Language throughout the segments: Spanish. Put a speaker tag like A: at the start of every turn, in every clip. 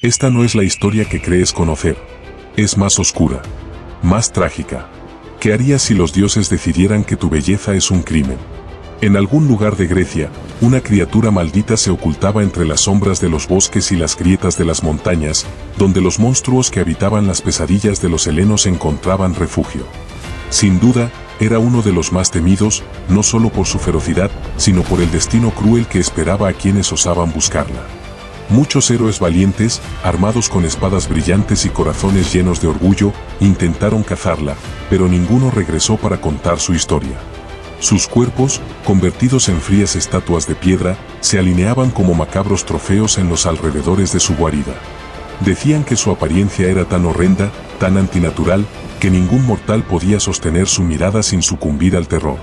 A: Esta no es la historia que crees conocer. Es más oscura, más trágica. ¿Qué harías si los dioses decidieran que tu belleza es un crimen? En algún lugar de Grecia, una criatura maldita se ocultaba entre las sombras de los bosques y las grietas de las montañas, donde los monstruos que habitaban las pesadillas de los helenos encontraban refugio. Sin duda, era uno de los más temidos, no solo por su ferocidad, sino por el destino cruel que esperaba a quienes osaban buscarla. Muchos héroes valientes, armados con espadas brillantes y corazones llenos de orgullo, intentaron cazarla, pero ninguno regresó para contar su historia. Sus cuerpos, convertidos en frías estatuas de piedra, se alineaban como macabros trofeos en los alrededores de su guarida. Decían que su apariencia era tan horrenda, tan antinatural, que ningún mortal podía sostener su mirada sin sucumbir al terror.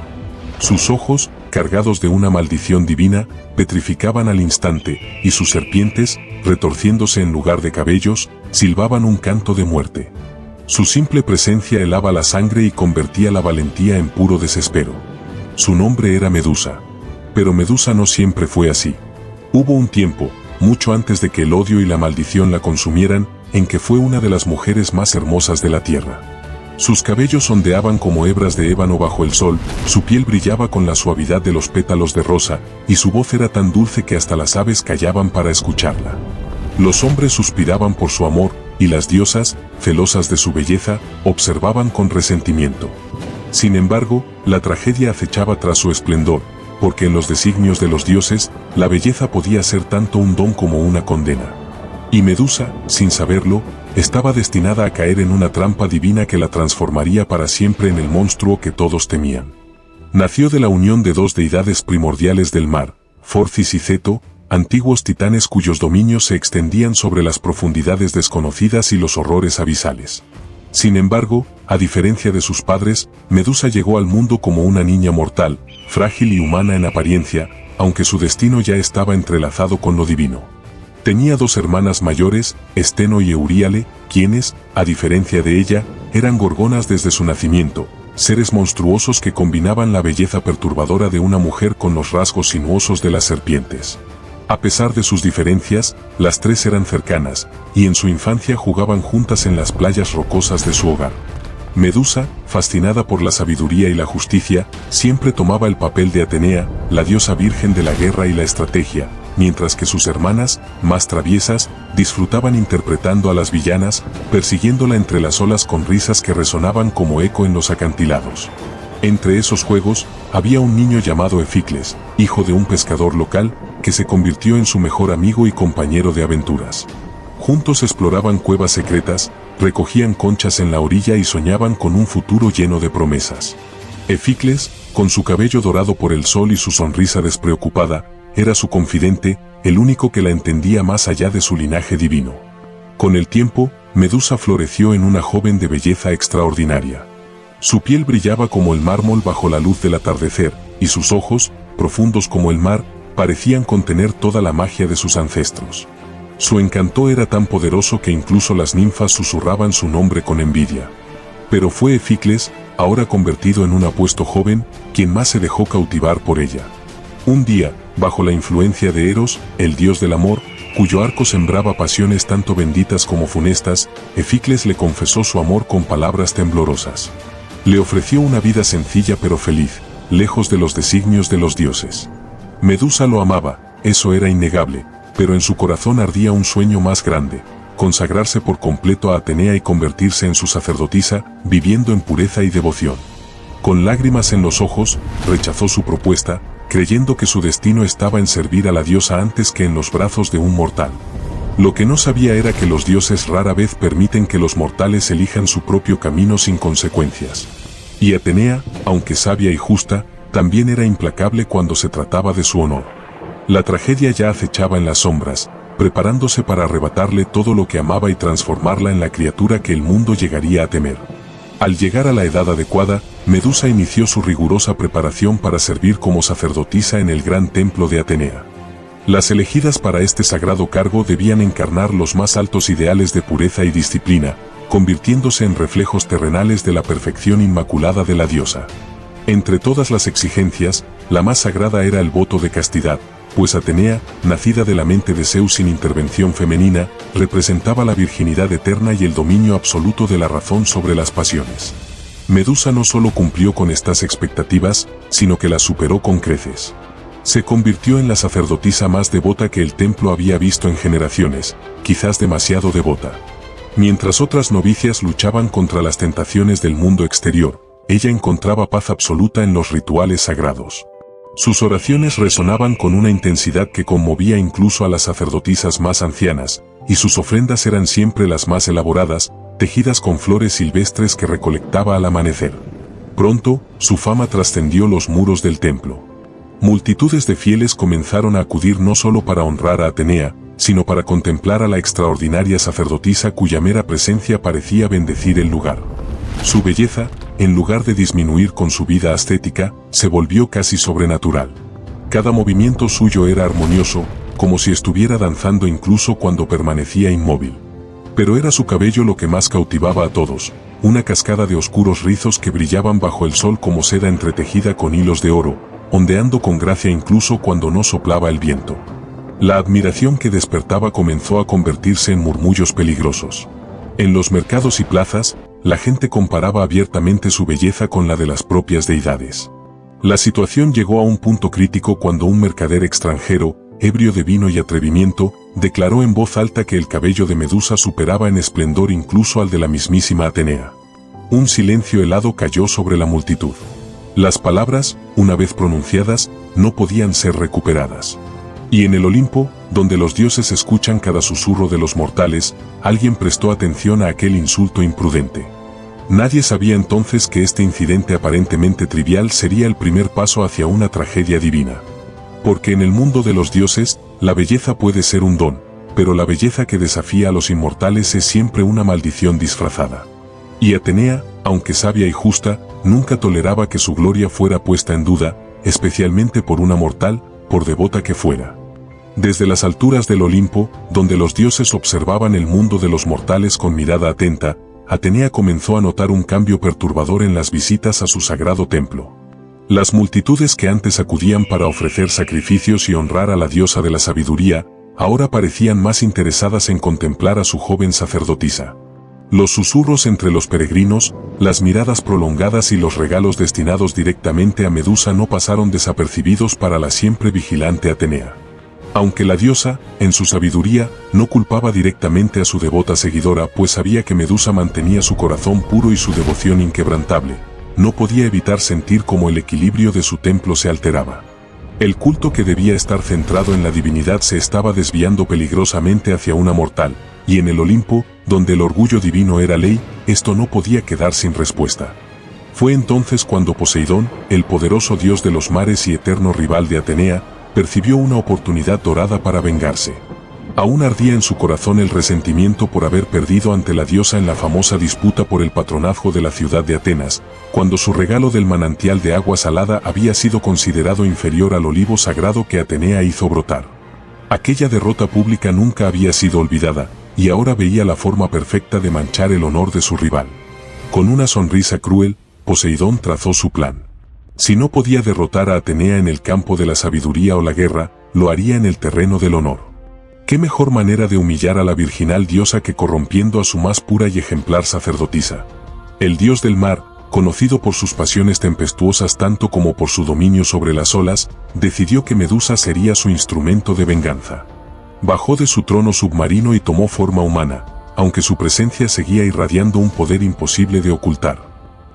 A: Sus ojos, cargados de una maldición divina, petrificaban al instante, y sus serpientes, retorciéndose en lugar de cabellos, silbaban un canto de muerte. Su simple presencia helaba la sangre y convertía la valentía en puro desespero. Su nombre era Medusa. Pero Medusa no siempre fue así. Hubo un tiempo, mucho antes de que el odio y la maldición la consumieran, en que fue una de las mujeres más hermosas de la tierra. Sus cabellos ondeaban como hebras de ébano bajo el sol, su piel brillaba con la suavidad de los pétalos de rosa, y su voz era tan dulce que hasta las aves callaban para escucharla. Los hombres suspiraban por su amor, y las diosas, celosas de su belleza, observaban con resentimiento. Sin embargo, la tragedia acechaba tras su esplendor, porque en los designios de los dioses, la belleza podía ser tanto un don como una condena. Y Medusa, sin saberlo, estaba destinada a caer en una trampa divina que la transformaría para siempre en el monstruo que todos temían. Nació de la unión de dos deidades primordiales del mar, Forcis y Ceto, antiguos titanes cuyos dominios se extendían sobre las profundidades desconocidas y los horrores abisales. Sin embargo, a diferencia de sus padres, Medusa llegó al mundo como una niña mortal, frágil y humana en apariencia, aunque su destino ya estaba entrelazado con lo divino. Tenía dos hermanas mayores, Esteno y Euríale, quienes, a diferencia de ella, eran gorgonas desde su nacimiento, seres monstruosos que combinaban la belleza perturbadora de una mujer con los rasgos sinuosos de las serpientes. A pesar de sus diferencias, las tres eran cercanas, y en su infancia jugaban juntas en las playas rocosas de su hogar. Medusa, fascinada por la sabiduría y la justicia, siempre tomaba el papel de Atenea, la diosa virgen de la guerra y la estrategia, mientras que sus hermanas, más traviesas, disfrutaban interpretando a las villanas, persiguiéndola entre las olas con risas que resonaban como eco en los acantilados. Entre esos juegos, había un niño llamado Eficles, hijo de un pescador local, que se convirtió en su mejor amigo y compañero de aventuras. Juntos exploraban cuevas secretas, recogían conchas en la orilla y soñaban con un futuro lleno de promesas. Eficles, con su cabello dorado por el sol y su sonrisa despreocupada, era su confidente, el único que la entendía más allá de su linaje divino. Con el tiempo, Medusa floreció en una joven de belleza extraordinaria. Su piel brillaba como el mármol bajo la luz del atardecer, y sus ojos, profundos como el mar, parecían contener toda la magia de sus ancestros. Su encanto era tan poderoso que incluso las ninfas susurraban su nombre con envidia. Pero fue Eficles, ahora convertido en un apuesto joven, quien más se dejó cautivar por ella. Un día, bajo la influencia de Eros, el dios del amor, cuyo arco sembraba pasiones tanto benditas como funestas, Eficles le confesó su amor con palabras temblorosas. Le ofreció una vida sencilla pero feliz, lejos de los designios de los dioses. Medusa lo amaba, eso era innegable, pero en su corazón ardía un sueño más grande, consagrarse por completo a Atenea y convertirse en su sacerdotisa, viviendo en pureza y devoción. Con lágrimas en los ojos, rechazó su propuesta, creyendo que su destino estaba en servir a la diosa antes que en los brazos de un mortal. Lo que no sabía era que los dioses rara vez permiten que los mortales elijan su propio camino sin consecuencias. Y Atenea, aunque sabia y justa, también era implacable cuando se trataba de su honor. La tragedia ya acechaba en las sombras, preparándose para arrebatarle todo lo que amaba y transformarla en la criatura que el mundo llegaría a temer. Al llegar a la edad adecuada, Medusa inició su rigurosa preparación para servir como sacerdotisa en el gran templo de Atenea. Las elegidas para este sagrado cargo debían encarnar los más altos ideales de pureza y disciplina, convirtiéndose en reflejos terrenales de la perfección inmaculada de la diosa. Entre todas las exigencias, la más sagrada era el voto de castidad, pues Atenea, nacida de la mente de Zeus sin intervención femenina, representaba la virginidad eterna y el dominio absoluto de la razón sobre las pasiones. Medusa no solo cumplió con estas expectativas, sino que las superó con creces. Se convirtió en la sacerdotisa más devota que el templo había visto en generaciones, quizás demasiado devota. Mientras otras novicias luchaban contra las tentaciones del mundo exterior, ella encontraba paz absoluta en los rituales sagrados. Sus oraciones resonaban con una intensidad que conmovía incluso a las sacerdotisas más ancianas, y sus ofrendas eran siempre las más elaboradas, tejidas con flores silvestres que recolectaba al amanecer. Pronto, su fama trascendió los muros del templo. Multitudes de fieles comenzaron a acudir no solo para honrar a Atenea, sino para contemplar a la extraordinaria sacerdotisa cuya mera presencia parecía bendecir el lugar. Su belleza, en lugar de disminuir con su vida ascética, se volvió casi sobrenatural. Cada movimiento suyo era armonioso, como si estuviera danzando incluso cuando permanecía inmóvil. Pero era su cabello lo que más cautivaba a todos, una cascada de oscuros rizos que brillaban bajo el sol como seda entretejida con hilos de oro, ondeando con gracia incluso cuando no soplaba el viento. La admiración que despertaba comenzó a convertirse en murmullos peligrosos. En los mercados y plazas, la gente comparaba abiertamente su belleza con la de las propias deidades. La situación llegó a un punto crítico cuando un mercader extranjero, ebrio de vino y atrevimiento, declaró en voz alta que el cabello de Medusa superaba en esplendor incluso al de la mismísima Atenea. Un silencio helado cayó sobre la multitud. Las palabras, una vez pronunciadas, no podían ser recuperadas. Y en el Olimpo, donde los dioses escuchan cada susurro de los mortales, alguien prestó atención a aquel insulto imprudente. Nadie sabía entonces que este incidente aparentemente trivial sería el primer paso hacia una tragedia divina. Porque en el mundo de los dioses, la belleza puede ser un don, pero la belleza que desafía a los inmortales es siempre una maldición disfrazada. Y Atenea, aunque sabia y justa, nunca toleraba que su gloria fuera puesta en duda, especialmente por una mortal, por devota que fuera. Desde las alturas del Olimpo, donde los dioses observaban el mundo de los mortales con mirada atenta, Atenea comenzó a notar un cambio perturbador en las visitas a su sagrado templo. Las multitudes que antes acudían para ofrecer sacrificios y honrar a la diosa de la sabiduría, ahora parecían más interesadas en contemplar a su joven sacerdotisa. Los susurros entre los peregrinos, las miradas prolongadas y los regalos destinados directamente a Medusa no pasaron desapercibidos para la siempre vigilante Atenea. Aunque la diosa, en su sabiduría, no culpaba directamente a su devota seguidora pues sabía que Medusa mantenía su corazón puro y su devoción inquebrantable, no podía evitar sentir cómo el equilibrio de su templo se alteraba. El culto que debía estar centrado en la divinidad se estaba desviando peligrosamente hacia una mortal, y en el Olimpo, donde el orgullo divino era ley, esto no podía quedar sin respuesta. Fue entonces cuando Poseidón, el poderoso dios de los mares y eterno rival de Atenea, percibió una oportunidad dorada para vengarse. Aún ardía en su corazón el resentimiento por haber perdido ante la diosa en la famosa disputa por el patronazgo de la ciudad de Atenas, cuando su regalo del manantial de agua salada había sido considerado inferior al olivo sagrado que Atenea hizo brotar. Aquella derrota pública nunca había sido olvidada, y ahora veía la forma perfecta de manchar el honor de su rival. Con una sonrisa cruel, Poseidón trazó su plan. Si no podía derrotar a Atenea en el campo de la sabiduría o la guerra, lo haría en el terreno del honor. ¿Qué mejor manera de humillar a la virginal diosa que corrompiendo a su más pura y ejemplar sacerdotisa? El dios del mar, conocido por sus pasiones tempestuosas tanto como por su dominio sobre las olas, decidió que Medusa sería su instrumento de venganza. Bajó de su trono submarino y tomó forma humana, aunque su presencia seguía irradiando un poder imposible de ocultar.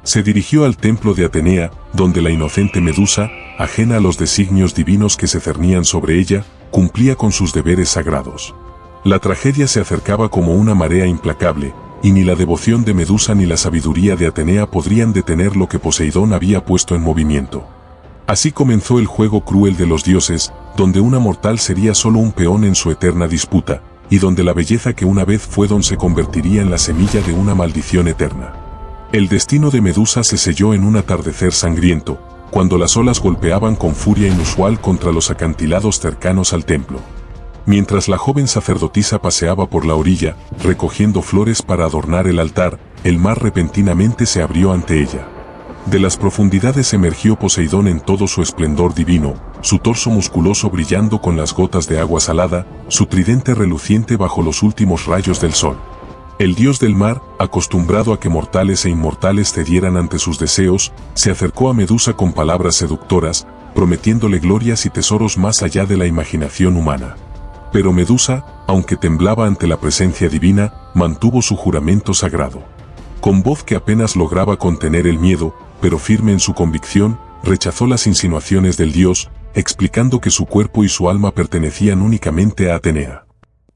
A: Se dirigió al templo de Atenea, donde la inocente Medusa, ajena a los designios divinos que se cernían sobre ella, cumplía con sus deberes sagrados. La tragedia se acercaba como una marea implacable, y ni la devoción de Medusa ni la sabiduría de Atenea podrían detener lo que Poseidón había puesto en movimiento. Así comenzó el juego cruel de los dioses, donde una mortal sería solo un peón en su eterna disputa, y donde la belleza que una vez fue don se convertiría en la semilla de una maldición eterna. El destino de Medusa se selló en un atardecer sangriento, cuando las olas golpeaban con furia inusual contra los acantilados cercanos al templo. Mientras la joven sacerdotisa paseaba por la orilla, recogiendo flores para adornar el altar, el mar repentinamente se abrió ante ella. De las profundidades emergió Poseidón en todo su esplendor divino, su torso musculoso brillando con las gotas de agua salada, su tridente reluciente bajo los últimos rayos del sol. El dios del mar, acostumbrado a que mortales e inmortales cedieran ante sus deseos, se acercó a Medusa con palabras seductoras, prometiéndole glorias y tesoros más allá de la imaginación humana. Pero Medusa, aunque temblaba ante la presencia divina, mantuvo su juramento sagrado. Con voz que apenas lograba contener el miedo, pero firme en su convicción, rechazó las insinuaciones del dios, explicando que su cuerpo y su alma pertenecían únicamente a Atenea.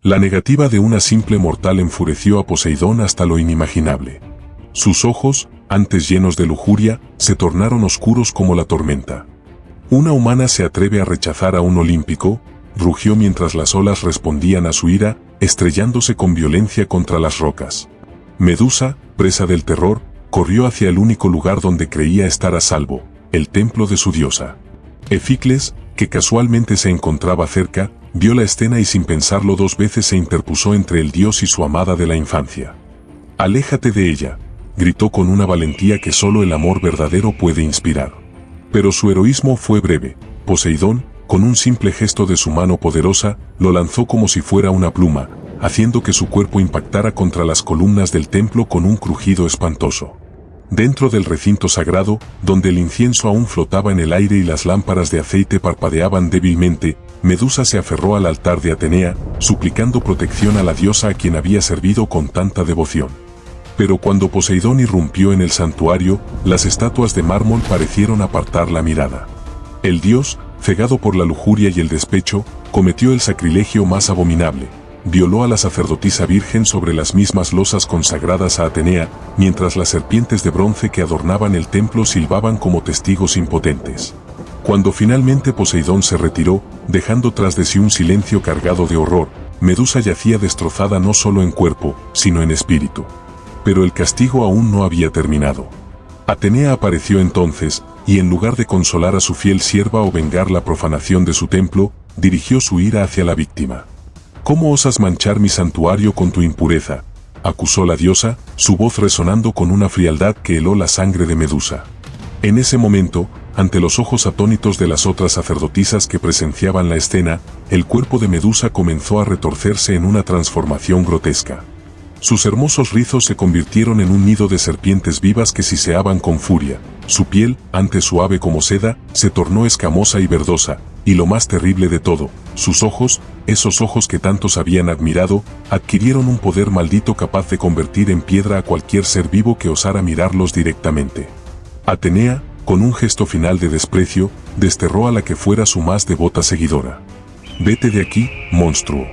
A: La negativa de una simple mortal enfureció a Poseidón hasta lo inimaginable. Sus ojos, antes llenos de lujuria, se tornaron oscuros como la tormenta. ¿Una humana se atreve a rechazar a un olímpico?, rugió mientras las olas respondían a su ira, estrellándose con violencia contra las rocas. Medusa, presa del terror, corrió hacia el único lugar donde creía estar a salvo, el templo de su diosa. Eficles, que casualmente se encontraba cerca, vio la escena y sin pensarlo dos veces se interpuso entre el dios y su amada de la infancia. «Aléjate de ella», gritó con una valentía que solo el amor verdadero puede inspirar. Pero su heroísmo fue breve. Poseidón, con un simple gesto de su mano poderosa, lo lanzó como si fuera una pluma, haciendo que su cuerpo impactara contra las columnas del templo con un crujido espantoso. Dentro del recinto sagrado, donde el incienso aún flotaba en el aire y las lámparas de aceite parpadeaban débilmente, Medusa se aferró al altar de Atenea, suplicando protección a la diosa a quien había servido con tanta devoción. Pero cuando Poseidón irrumpió en el santuario, las estatuas de mármol parecieron apartar la mirada. El dios, cegado por la lujuria y el despecho, cometió el sacrilegio más abominable. Violó a la sacerdotisa virgen sobre las mismas losas consagradas a Atenea, mientras las serpientes de bronce que adornaban el templo silbaban como testigos impotentes. Cuando finalmente Poseidón se retiró, dejando tras de sí un silencio cargado de horror, Medusa yacía destrozada no solo en cuerpo, sino en espíritu. Pero el castigo aún no había terminado. Atenea apareció entonces, y en lugar de consolar a su fiel sierva o vengar la profanación de su templo, dirigió su ira hacia la víctima. «¿Cómo osas manchar mi santuario con tu impureza?», acusó la diosa, su voz resonando con una frialdad que heló la sangre de Medusa. En ese momento, ante los ojos atónitos de las otras sacerdotisas que presenciaban la escena, el cuerpo de Medusa comenzó a retorcerse en una transformación grotesca. Sus hermosos rizos se convirtieron en un nido de serpientes vivas que siseaban con furia. Su piel, antes suave como seda, se tornó escamosa y verdosa, y lo más terrible de todo, sus ojos, esos ojos que tantos habían admirado, adquirieron un poder maldito capaz de convertir en piedra a cualquier ser vivo que osara mirarlos directamente. Atenea, con un gesto final de desprecio, desterró a la que fuera su más devota seguidora. «Vete de aquí, monstruo.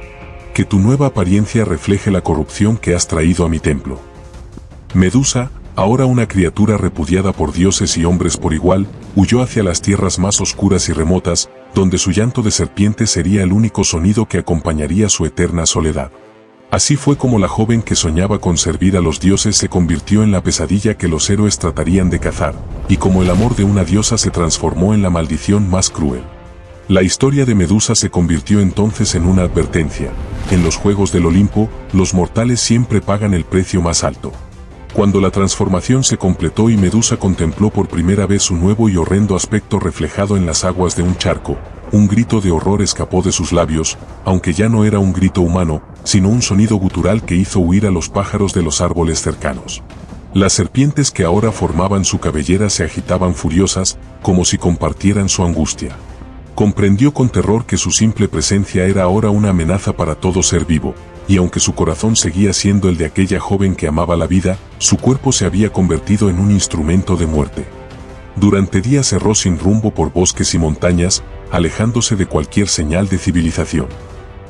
A: Que tu nueva apariencia refleje la corrupción que has traído a mi templo». Medusa, ahora una criatura repudiada por dioses y hombres por igual, huyó hacia las tierras más oscuras y remotas, donde su llanto de serpiente sería el único sonido que acompañaría su eterna soledad. Así fue como la joven que soñaba con servir a los dioses se convirtió en la pesadilla que los héroes tratarían de cazar, y como el amor de una diosa se transformó en la maldición más cruel. La historia de Medusa se convirtió entonces en una advertencia. En los Juegos del Olimpo, los mortales siempre pagan el precio más alto. Cuando la transformación se completó y Medusa contempló por primera vez su nuevo y horrendo aspecto reflejado en las aguas de un charco, un grito de horror escapó de sus labios, aunque ya no era un grito humano, sino un sonido gutural que hizo huir a los pájaros de los árboles cercanos. Las serpientes que ahora formaban su cabellera se agitaban furiosas, como si compartieran su angustia. Comprendió con terror que su simple presencia era ahora una amenaza para todo ser vivo, y aunque su corazón seguía siendo el de aquella joven que amaba la vida, su cuerpo se había convertido en un instrumento de muerte. Durante días erró sin rumbo por bosques y montañas, alejándose de cualquier señal de civilización.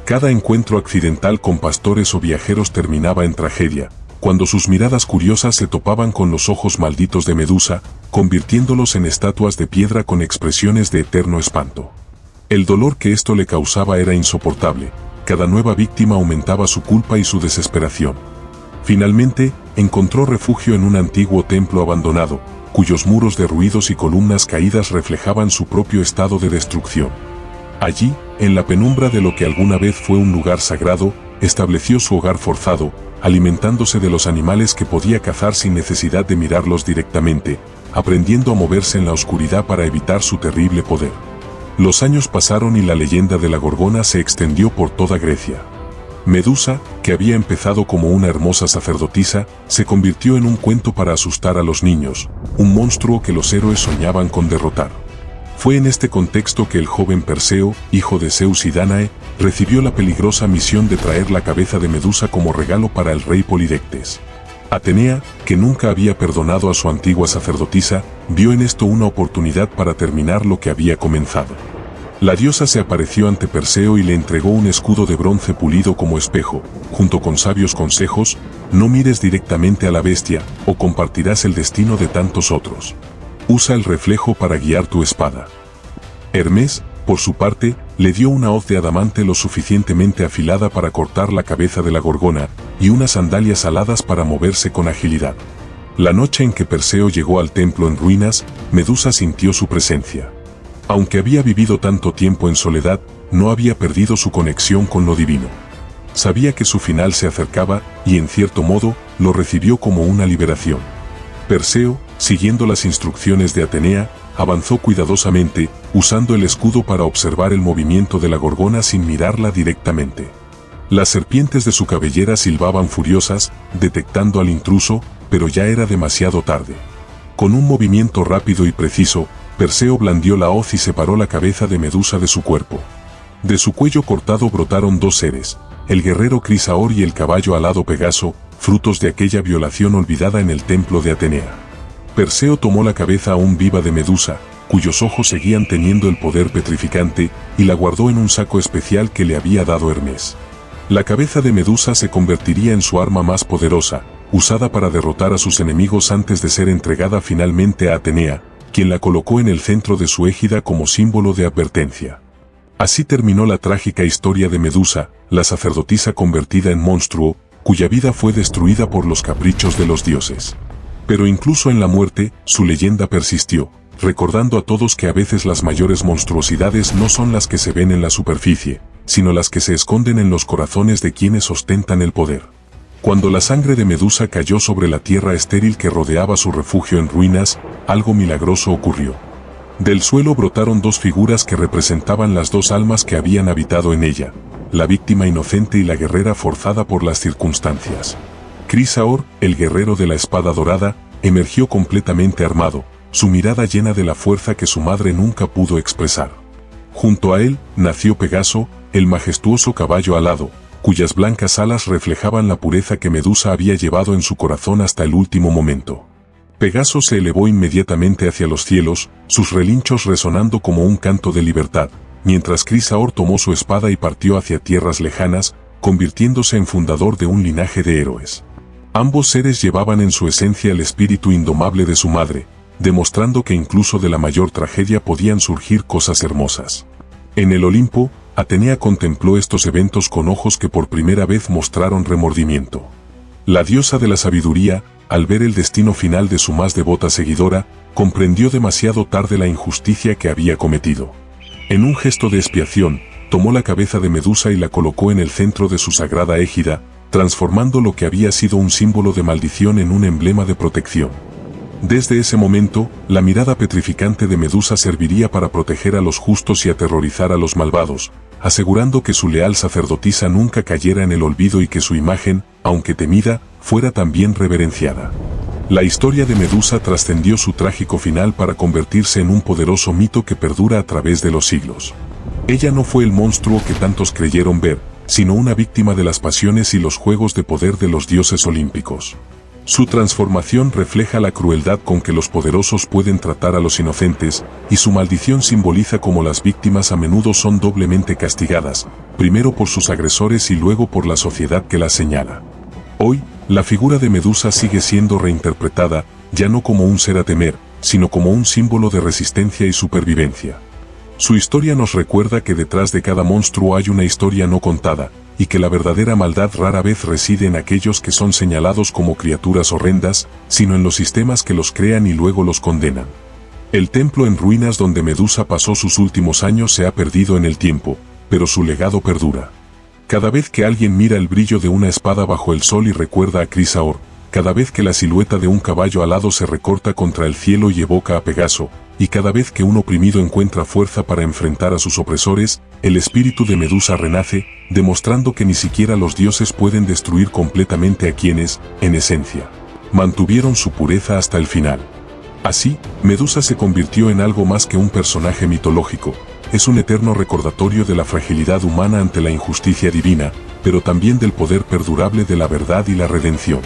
A: Cada encuentro accidental con pastores o viajeros terminaba en tragedia, cuando sus miradas curiosas se topaban con los ojos malditos de Medusa, convirtiéndolos en estatuas de piedra con expresiones de eterno espanto. El dolor que esto le causaba era insoportable, cada nueva víctima aumentaba su culpa y su desesperación. Finalmente, encontró refugio en un antiguo templo abandonado, cuyos muros derruidos y columnas caídas reflejaban su propio estado de destrucción. Allí, en la penumbra de lo que alguna vez fue un lugar sagrado, estableció su hogar forzado, alimentándose de los animales que podía cazar sin necesidad de mirarlos directamente, aprendiendo a moverse en la oscuridad para evitar su terrible poder. Los años pasaron y la leyenda de la Gorgona se extendió por toda Grecia. Medusa, que había empezado como una hermosa sacerdotisa, se convirtió en un cuento para asustar a los niños, un monstruo que los héroes soñaban con derrotar. Fue en este contexto que el joven Perseo, hijo de Zeus y Dánae, recibió la peligrosa misión de traer la cabeza de Medusa como regalo para el rey Polidectes. Atenea, que nunca había perdonado a su antigua sacerdotisa, vio en esto una oportunidad para terminar lo que había comenzado. La diosa se apareció ante Perseo y le entregó un escudo de bronce pulido como espejo, junto con sabios consejos: no mires directamente a la bestia, o compartirás el destino de tantos otros. Usa el reflejo para guiar tu espada. Hermes, por su parte, le dio una hoz de adamante lo suficientemente afilada para cortar la cabeza de la Gorgona, y unas sandalias aladas para moverse con agilidad. La noche en que Perseo llegó al templo en ruinas, Medusa sintió su presencia. Aunque había vivido tanto tiempo en soledad, no había perdido su conexión con lo divino. Sabía que su final se acercaba, y en cierto modo, lo recibió como una liberación. Perseo, siguiendo las instrucciones de Atenea, avanzó cuidadosamente, usando el escudo para observar el movimiento de la Gorgona sin mirarla directamente. Las serpientes de su cabellera silbaban furiosas, detectando al intruso, pero ya era demasiado tarde. Con un movimiento rápido y preciso, Perseo blandió la hoz y separó la cabeza de Medusa de su cuerpo. De su cuello cortado brotaron dos seres, el guerrero Crisaor y el caballo alado Pegaso, frutos de aquella violación olvidada en el templo de Atenea. Perseo tomó la cabeza aún viva de Medusa, cuyos ojos seguían teniendo el poder petrificante, y la guardó en un saco especial que le había dado Hermes. La cabeza de Medusa se convertiría en su arma más poderosa, usada para derrotar a sus enemigos antes de ser entregada finalmente a Atenea, quien la colocó en el centro de su égida como símbolo de advertencia. Así terminó la trágica historia de Medusa, la sacerdotisa convertida en monstruo, cuya vida fue destruida por los caprichos de los dioses. Pero incluso en la muerte, su leyenda persistió, recordando a todos que a veces las mayores monstruosidades no son las que se ven en la superficie, sino las que se esconden en los corazones de quienes ostentan el poder. Cuando la sangre de Medusa cayó sobre la tierra estéril que rodeaba su refugio en ruinas, algo milagroso ocurrió. Del suelo brotaron dos figuras que representaban las dos almas que habían habitado en ella, la víctima inocente y la guerrera forzada por las circunstancias. Crisaor, el guerrero de la espada dorada, emergió completamente armado, su mirada llena de la fuerza que su madre nunca pudo expresar. Junto a él, nació Pegaso, el majestuoso caballo alado, cuyas blancas alas reflejaban la pureza que Medusa había llevado en su corazón hasta el último momento. Pegaso se elevó inmediatamente hacia los cielos, sus relinchos resonando como un canto de libertad, mientras Crisaor tomó su espada y partió hacia tierras lejanas, convirtiéndose en fundador de un linaje de héroes. Ambos seres llevaban en su esencia el espíritu indomable de su madre, demostrando que incluso de la mayor tragedia podían surgir cosas hermosas. En el Olimpo, Atenea contempló estos eventos con ojos que por primera vez mostraron remordimiento. La diosa de la sabiduría, al ver el destino final de su más devota seguidora, comprendió demasiado tarde la injusticia que había cometido. En un gesto de expiación, tomó la cabeza de Medusa y la colocó en el centro de su sagrada égida, transformando lo que había sido un símbolo de maldición en un emblema de protección. Desde ese momento, la mirada petrificante de Medusa serviría para proteger a los justos y aterrorizar a los malvados, asegurando que su leal sacerdotisa nunca cayera en el olvido y que su imagen, aunque temida, fuera también reverenciada. La historia de Medusa trascendió su trágico final para convertirse en un poderoso mito que perdura a través de los siglos. Ella no fue el monstruo que tantos creyeron ver, sino una víctima de las pasiones y los juegos de poder de los dioses olímpicos. Su transformación refleja la crueldad con que los poderosos pueden tratar a los inocentes, y su maldición simboliza cómo las víctimas a menudo son doblemente castigadas, primero por sus agresores y luego por la sociedad que las señala. Hoy, la figura de Medusa sigue siendo reinterpretada, ya no como un ser a temer, sino como un símbolo de resistencia y supervivencia. Su historia nos recuerda que detrás de cada monstruo hay una historia no contada, y que la verdadera maldad rara vez reside en aquellos que son señalados como criaturas horrendas, sino en los sistemas que los crean y luego los condenan. El templo en ruinas donde Medusa pasó sus últimos años se ha perdido en el tiempo, pero su legado perdura. Cada vez que alguien mira el brillo de una espada bajo el sol y recuerda a Crisaor, cada vez que la silueta de un caballo alado se recorta contra el cielo y evoca a Pegaso, y cada vez que un oprimido encuentra fuerza para enfrentar a sus opresores, el espíritu de Medusa renace, demostrando que ni siquiera los dioses pueden destruir completamente a quienes, en esencia, mantuvieron su pureza hasta el final. Así, Medusa se convirtió en algo más que un personaje mitológico, es un eterno recordatorio de la fragilidad humana ante la injusticia divina, pero también del poder perdurable de la verdad y la redención.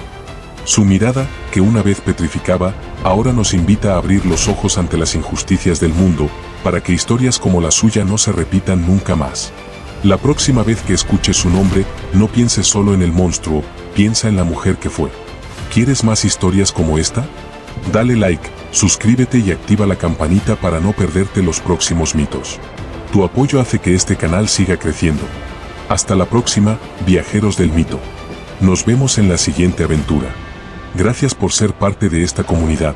A: Su mirada, que una vez petrificaba, ahora nos invita a abrir los ojos ante las injusticias del mundo, para que historias como la suya no se repitan nunca más. La próxima vez que escuches su nombre, no pienses solo en el monstruo, piensa en la mujer que fue. ¿Quieres más historias como esta? Dale like, suscríbete y activa la campanita para no perderte los próximos mitos. Tu apoyo hace que este canal siga creciendo. Hasta la próxima, viajeros del mito. Nos vemos en la siguiente aventura. Gracias por ser parte de esta comunidad.